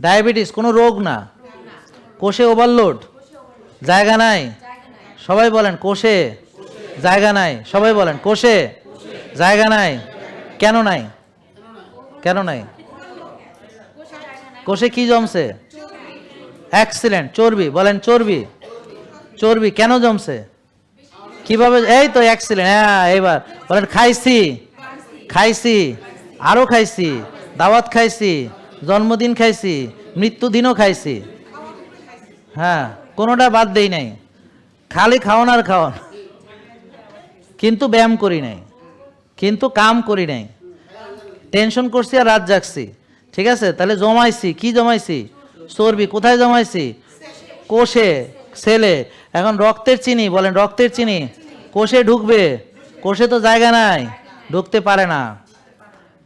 Diabetes কোনো রোগ না, কোষে ওভারলোড, জায়গা নাই। সবাই বলেন কোষে জায়গা নাই, সবাই বলেন কোষে জায়গা নাই। কেন নাই? কেন নাই? কোষে কি জমছে? এক্সিলেন্ট, চর্বি। বলেন চর্বি। চর্বি কেন জমছে? কিভাবে? এই তো এক্সিলেন্ট। হ্যাঁ, এবার বলেন খাইছি, খাইছি, আরো খাইছি, দাওয়াত খাইছি, জন্মদিন খাইছি, মৃত্যুদিনও খাইছি। হ্যাঁ, কোনোটা বাদ দেই নাই, খালি খাওয়ান আর খাওয়ান। কিন্তু ব্যায়াম করি নাই, কিন্তু কাম করি নাই, টেনশন করছি আর রাত জাগছি। ঠিক আছে, তাহলে জমাইছি কি? জমাইছি চর্বি। কোথায় জমাইছি? কোষে, সেলে। এখন রক্তের চিনি, বলেন রক্তের চিনি কোষে ঢুকবে, কোষে তো জায়গা নাই, ঢুকতে পারে না।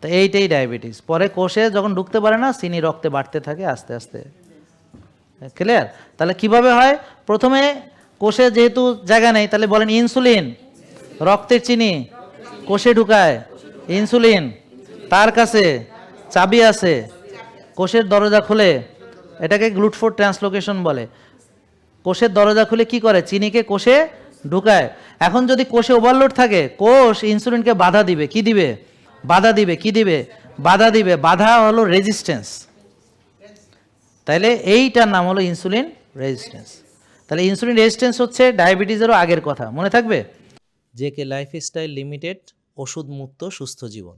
তো এইটাই ডায়াবেটিস। পরে কোষে যখন ঢুকতে পারে না, চিনি রক্তে বাড়তে থাকে আস্তে আস্তে। ক্লিয়ার? তাহলে কিভাবে হয়? প্রথমে কোষে যেহেতু জায়গা নেই, তাহলে বলেন ইনসুলিন রক্তের চিনি কোষে ঢুকায়। ইনসুলিন, তার কাছে চাবি আছে, কোষের দরজা খুলে, এটাকে গ্লুটফোর্ড ট্রান্সলোকেশন বলে। কোষের দরজা খুলে কি করে? চিনিকে কোষে ঢুকায়। এখন যদি কোষে ওভারলোড থাকে, কোষ ইনসুলিনকে বাধা দিবে। কি দিবে? বাধা দিবে। কি দিবে? বাধা দিবে। বাধা হলো রেজিস্ট্যান্স। তাইলে এইটার নাম হলো ইনসুলিন রেজিস্ট্যান্স। তাহলে ইনসুলিন রেজিস্ট্যান্স হচ্ছে ডায়াবেটিসেরও আগের কথা, মনে থাকবে। জেকে লাইফস্টাইল লিমিটেড, ওষুধ মুক্ত সুস্থ জীবন।